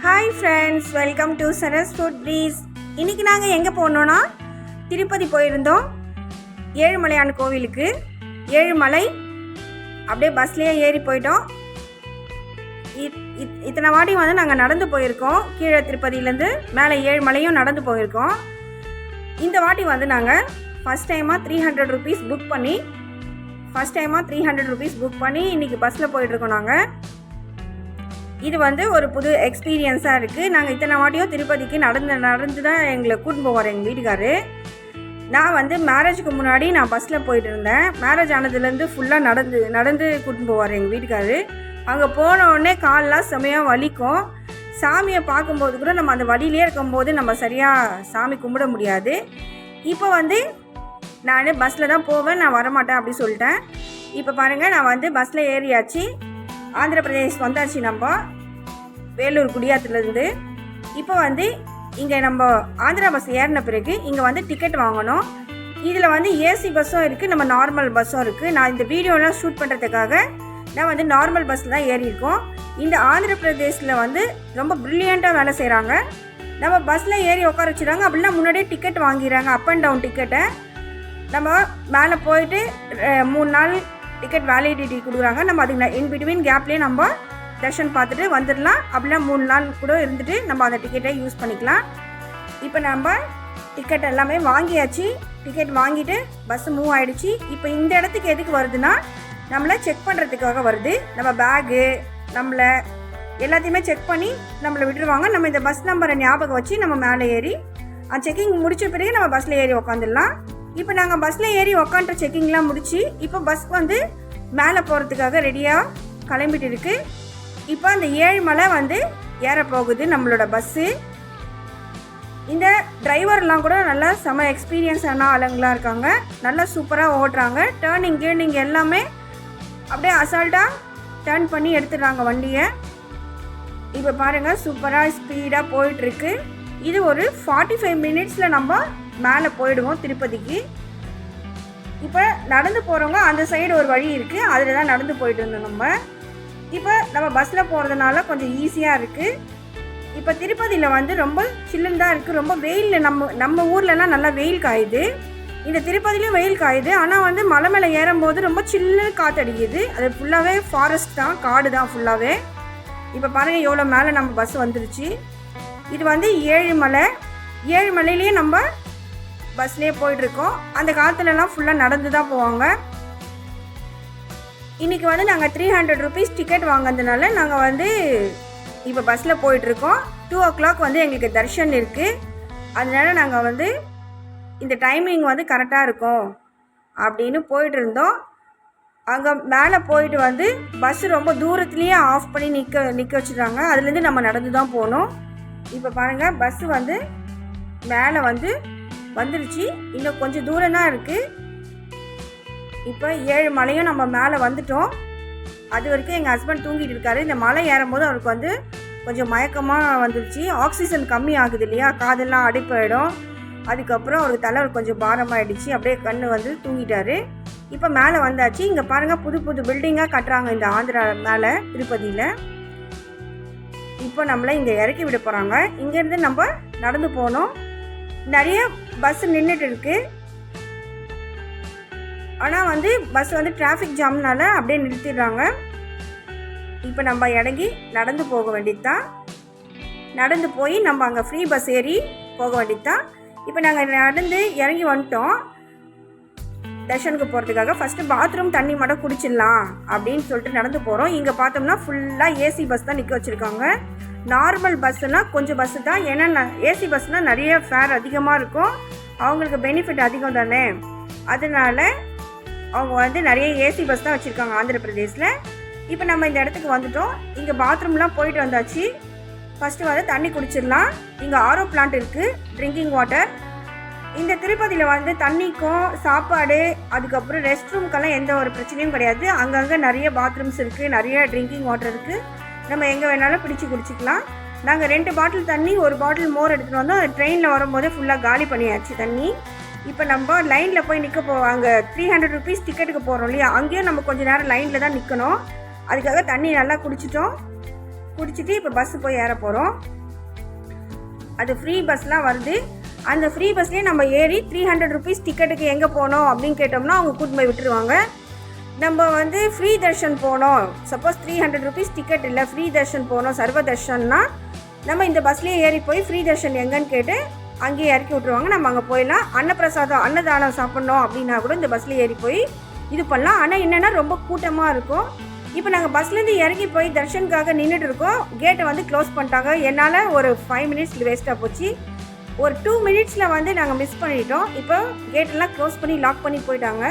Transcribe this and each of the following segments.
Hi friends, welcome to Saras food please. இன்றைக்கி நாங்கள் எங்கே போனோன்னா திருப்பதி போயிருந்தோம். ஏழுமலையான் கோவிலுக்கு. ஏழுமலை அப்படியே பஸ்லேயே ஏறி போயிட்டோம். இத்தனை வாட்டி வந்து நாங்கள் நடந்து போயிருக்கோம். கீழே திருப்பதியிலேருந்து மேலே ஏழுமலையும் நடந்து போயிருக்கோம். இந்த வாட்டி வந்து நாங்கள் ஃபஸ்ட் டைமாக 300 rupees புக் பண்ணி இன்றைக்கி பஸ்ஸில் போயிட்டுருக்கோம். நாங்கள் இது வந்து ஒரு புது எக்ஸ்பீரியன்ஸாக இருக்குது. நாங்கள் இத்தனை வாட்டியும் திருப்பதிக்கு நடந்து தான் எங்களை கூட்டின்னு போவார் எங்கள் வீட்டுக்காரு. நான் வந்து மேரேஜுக்கு முன்னாடி நான் பஸ்ஸில் போயிட்டு இருந்தேன். மேரேஜ் ஆனதுலேருந்து ஃபுல்லாக நடந்து கூட்டின்னு போவார் எங்கள் வீட்டுக்காரு. அங்கே போனோடனே காலெலாம் செமையாக வலிக்கும். சாமியை பார்க்கும்போது கூட நம்ம அந்த வழியிலே இருக்கும்போது நம்ம சரியாக சாமி கும்பிட முடியாது. இப்போ வந்து நான் பஸ்ஸில் தான் போவேன், நான் வரமாட்டேன் அப்படி சொல்லிட்டேன். இப்போ பாருங்கள், நான் வந்து பஸ்ஸில் ஏறியாச்சு. ஆந்திர பிரதேஷ் வந்தாச்சு. நம்ம வேலூர் குடியாத்துலேருந்து இப்போ வந்து இங்கே நம்ம ஆந்திரா பஸ் ஏறின பிறகு இங்கே வந்து டிக்கெட் வாங்கணும். இதில் வந்து ஏசி பஸ்ஸும் இருக்குது, நம்ம நார்மல் பஸ்ஸும் இருக்குது. நான் இந்த வீடியோலாம் ஷூட் பண்ணுறதுக்காக நான் வந்து நார்மல் பஸ்ஸில் தான் ஏறியிருக்கோம். இந்த ஆந்திர பிரதேஷில் வந்து ரொம்ப ப்ரில்லியண்ட்டாக வேலை செய்கிறாங்க. நம்ம பஸ்ஸில் ஏறி உட்கார வச்சுறாங்க, அப்படின்னா முன்னாடியே டிக்கெட் வாங்கிடுறாங்க. அப் அண்ட் டவுன் டிக்கெட்டை நம்ம மேலே போயிட்டு 3 நாள் டிக்கெட் வேலிடிட்டி கொடுக்குறாங்க. நம்ம அதுக்கு இன் பிட்வீன் கேப்லேயே நம்ம தர்ஷன் பார்த்துட்டு வந்துடலாம். அப்படின்னா 3 நாள் கூட இருந்துட்டு நம்ம அந்த டிக்கெட்டை யூஸ் பண்ணிக்கலாம். இப்போ நம்ம டிக்கெட் எல்லாமே வாங்கியாச்சு. டிக்கெட் வாங்கிட்டு பஸ்ஸு மூவ் ஆகிடுச்சு. இப்போ இந்த இடத்துக்கு எதுக்கு வருதுன்னா, நம்மளை செக் பண்ணுறதுக்காக வருது. நம்ம பேகு நம்மளை எல்லாத்தையுமே செக் பண்ணி நம்மளை விட்டுருவாங்க. நம்ம இந்த பஸ் நம்பரை ஞாபகம் வச்சு நம்ம மேலே ஏறி அந்த செக்கிங் முடிச்ச பிறகு நம்ம பஸ்ஸில் ஏறி உக்காந்துடலாம். இப்போ நாங்கள் பஸ்ஸில் ஏறி உக்காண்ட செக்கிங்லாம் முடிச்சு இப்போ பஸ் வந்து மேலே போகிறதுக்காக ரெடியாக கிளம்பிட்டு இருக்கு. இப்போ அந்த ஏழுமலை வந்து ஏற போகுது நம்மளோட பஸ்ஸு. இந்த டிரைவர்லாம் கூட நல்லா செம எக்ஸ்பீரியன்ஸான ஆளுங்களாக இருக்காங்க. நல்லா சூப்பராக ஓட்டுறாங்க. டேர்னிங் எல்லாமே அப்படியே அசால்ட்டாக டேர்ன் பண்ணி எடுத்துடுறாங்க வண்டியை. இப்போ பாருங்கள், சூப்பராக ஸ்பீடாக போயிட்டுருக்கு. இது ஒரு 45 minutesல நம்ம மேலே போயிடுவோம் திருப்பதிக்கு. இப்போ நடந்து போகிறவங்க அந்த சைடு ஒரு வழி இருக்குது, அதில் தான் நடந்து போயிட்டு இருந்தோம். இப்போ நம்ம பஸ்ஸில் போகிறதுனால கொஞ்சம் ஈஸியாக இருக்குது. இப்போ திருப்பதியில் வந்து ரொம்ப சில்லுன்னு தான் இருக்குது. ரொம்ப வெயில், நம்ம ஊர்லலாம் நல்லா வெயில் காயுது. இந்த திருப்பதிலையும் வெயில் காயுது. ஆனால் வந்து மலை மேலே ஏறும்போது ரொம்ப சில்லுன்னு காற்றடிக்குது. அது ஃபுல்லாகவே ஃபாரஸ்ட் தான், காடு தான் ஃபுல்லாகவே. இப்போ பாருங்கள் எவ்வளோ மேலே நம்ம பஸ் வந்துருச்சு. இது வந்து ஏழுமலையிலேயே நம்ம பஸ்லேயே போயிட்டுருக்கோம். அந்த காலத்துலலாம் ஃபுல்லாக நடந்து தான் போவாங்க. இன்றைக்கி வந்து நாங்கள் 300 rupees டிக்கெட் வாங்கினதுனால நாங்கள் வந்து இப்போ பஸ்ஸில் போயிட்டுருக்கோம். 2 o'clock வந்து எங்களுக்கு தர்ஷன் இருக்குது. அதனால நாங்கள் வந்து இந்த டைமிங் வந்து கரெக்டாக இருக்கும் அப்படின்னு போயிட்டு இருந்தோம். அங்கே மேலே போயிட்டு வந்து பஸ்ஸு ரொம்ப தூரத்துலேயே ஆஃப் பண்ணி நிற்க வச்சுட்டாங்க. அதுலேருந்து நம்ம நடந்து தான் போகணும். இப்போ பாருங்கள், பஸ்ஸு வந்து மேலே வந்துருச்சு. இன்னும் கொஞ்சம் தூரம் தான் இருக்குது. இப்போ ஏழுமலையும் நம்ம மேலே வந்துட்டோம். அது வரைக்கும் எங்கள் ஹஸ்பண்ட் தூங்கிட்டு இருக்காரு. இந்த மலை ஏறும்போது அவருக்கு வந்து கொஞ்சம் மயக்கமாக வந்துருச்சு. ஆக்சிஜன் கம்மி ஆகுது இல்லையா, காதெல்லாம் அடைப்பாயிடும். அதுக்கப்புறம் அவருக்கு தலை கொஞ்சம் பாரமாகிடுச்சு. அப்படியே கண்ணு வந்து தூங்கிட்டாரு. இப்போ மேலே வந்தாச்சு. இங்கே பாருங்கள், புது பில்டிங்காக கட்டுறாங்க இந்த ஆந்திரா மேலே திருப்பதியில். இப்போ நம்மளை இங்கே இறக்கி விட போகிறாங்க. இங்கேருந்து நம்ம நடந்து போகணும். நிறைய பஸ் நின்றுட்டு இருக்குது. ஆனால் வந்து பஸ் வந்து டிராஃபிக் ஜாம்னால அப்படியே நிறுத்திடுறாங்க. இப்போ நம்ம இறங்கி நடந்து போக வேண்டியது தான். நடந்து போய் நம்ம அங்கே ஃப்ரீ பஸ் ஏறி போக வேண்டியது தான். இப்போ நாங்கள் நடந்து இறங்கி வந்துட்டோம் தர்ஷனுக்கு போகிறதுக்காக. ஃபஸ்ட்டு பாத்ரூம் தண்ணி மட்டும் குடிச்சிடலாம் அப்படின்னு சொல்லிட்டு நடந்து போகிறோம். இங்கே பார்த்தோம்னா ஃபுல்லாக ஏசி பஸ் தான் நிற்க வச்சுருக்காங்க. நார்மல் பஸ்ஸுனால் கொஞ்சம் பஸ்ஸு தான். ஏன்னா ஏசி பஸ்னால் நிறைய ஃபேர் அதிகமாக இருக்கும், அவங்களுக்கு பெனிஃபிட் அதிகம் தானே. அதனால் அவங்க வந்து நிறைய ஏசி பஸ் தான் வச்சுருக்காங்க ஆந்திர பிரதேஷில். இப்போ நம்ம இந்த இடத்துக்கு வந்துட்டோம். இங்கே பாத்ரூம்லாம் போயிட்டு வந்தாச்சு. ஃபஸ்ட்டு வந்து தண்ணி குடிச்சிடலாம். இங்கே ஆரோ பிளான்ட் இருக்குது, ட்ரிங்கிங் வாட்டர். இந்த திருப்பதியில் வந்து தண்ணிக்கும் சாப்பாடு அதுக்கப்புறம் ரெஸ்ட் ரூம்க்கெல்லாம் எந்த ஒரு பிரச்சனையும் கிடையாது. அங்கங்கே நிறைய பாத்ரூம்ஸ் இருக்குது, நிறைய ட்ரிங்கிங் வாட்டர் இருக்குது. நம்ம எங்கே வேணாலும் பிடிச்சி குடிச்சிக்கலாம். நாங்கள் 2 பாட்டில் தண்ணி 1 பாட்டில் மோர் எடுத்துகிட்டு வந்தோம். அது ட்ரெயினில் வரும்போதே ஃபுல்லாக காலி பண்ணியாச்சு தண்ணி. இப்போ நம்ம லைனில் போய் நிற்க அங்கே 300 rupees டிக்கெட்டுக்கு போகிறோம் இல்லையா, அங்கேயும் நம்ம கொஞ்சம் நேரம் லைனில் தான் நிற்கணும். அதுக்காக தண்ணி நல்லா குடிச்சிட்டோம். பிடிச்சிட்டு இப்போ பஸ்ஸு போய் ஏற போகிறோம். அது ஃப்ரீ பஸ்லாம் வருது. அந்த ஃப்ரீ பஸ்லேயே நம்ம ஏறி 300 ருபீஸ் டிக்கெட்டுக்கு எங்கே போனோம் அப்படின்னு கேட்டோம்னா அவங்க கூட்டு போய் விட்டுருவாங்க. நம்ம வந்து ஃப்ரீ தர்ஷன் போனோம், சப்போஸ் 300 ருபீஸ் டிக்கெட் இல்லை, ஃப்ரீ தர்ஷன் போனோம், சர்வ தர்ஷன்னா நம்ம இந்த பஸ்லேயே ஏறி போய் ஃப்ரீ தர்ஷன் எங்கன்னு கேட்டு அங்கேயே இறக்கி விட்ருவாங்க. நம்ம அங்கே போயிடலாம். அன்னப்பிரசாதம் அன்னதானம் சாப்பிட்ணும் அப்படின்னா கூட இந்த பஸ்ஸில் ஏறி போய் இது பண்ணலாம். ஆனால் என்னென்னா ரொம்ப கூட்டமாக இருக்கும். இப்போ நாங்கள் பஸ்லேருந்து இறங்கி போய் தர்ஷனுக்காக நின்றுட்டு இருக்கோம். கேட்டை வந்து க்ளோஸ் பண்ணிட்டாங்க. என்னால் ஒரு 5 மினிட்ஸ் வேஸ்ட்டாக போச்சு. ஒரு 2 மினிட்ஸில் வந்து நாங்கள் மிஸ் பண்ணிட்டோம். இப்போ கேட்டெல்லாம் க்ளோஸ் பண்ணி லாக் பண்ணி போயிட்டாங்க.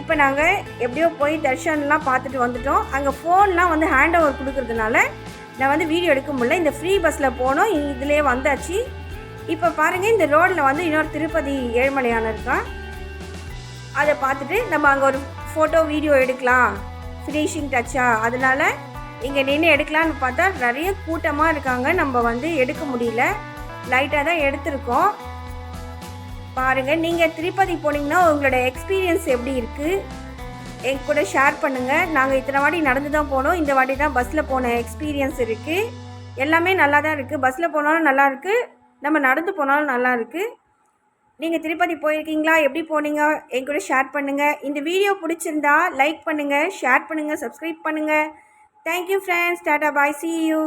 இப்போ நாங்கள் எப்படியோ போய் தர்ஷன்லாம் பார்த்துட்டு வந்துட்டோம். அங்கே ஃபோன்லாம் வந்து ஹேண்ட் ஓவர் கொடுக்குறதுனால நான் வந்து வீடியோ எடுக்க முடியல. இந்த ஃப்ரீ பஸ்ஸில் போனோம், இதிலே வந்தாச்சு. இப்போ பாருங்கள், இந்த ரோடில் வந்து இன்னொரு திருப்பதி ஏழுமலையான் இருக்கான். அதை பார்த்துட்டு நம்ம அங்கே ஒரு ஃபோட்டோ வீடியோ எடுக்கலாம், ஃபினிஷிங் டச்சா, அதனால் இங்கே நின்று எடுக்கலான்னு பார்த்தா நிறைய கூட்டமாக இருக்காங்க. நம்ம வந்து எடுக்க முடியல, லைட்டாக தான் எடுத்திருக்கோம். பாருங்கள், நீங்கள் திருப்பதி போனீங்கன்னா உங்களோட எக்ஸ்பீரியன்ஸ் எப்படி இருக்குது என் கூட ஷேர் பண்ணுங்கள். நாங்கள் இத்தனை வாட்டி நடந்து தான் போனோம், இந்த வாட்டி தான் பஸ்ஸில் போன எக்ஸ்பீரியன்ஸ் இருக்குது. எல்லாமே நல்லா தான் இருக்குது. பஸ்ஸில் போனாலும் நல்லாயிருக்கு, நம்ம நடந்து போனாலும் நல்லா இருக்குது. நீங்கள் திருப்பதி போயிருக்கீங்களா, எப்படி போனீங்க என் கூட ஷேர் பண்ணுங்கள். இந்த வீடியோ பிடிச்சிருந்தா லைக் பண்ணுங்கள், ஷேர் பண்ணுங்கள், சப்ஸ்கிரைப் பண்ணுங்கள். Thank you friends. Tata bye, see you.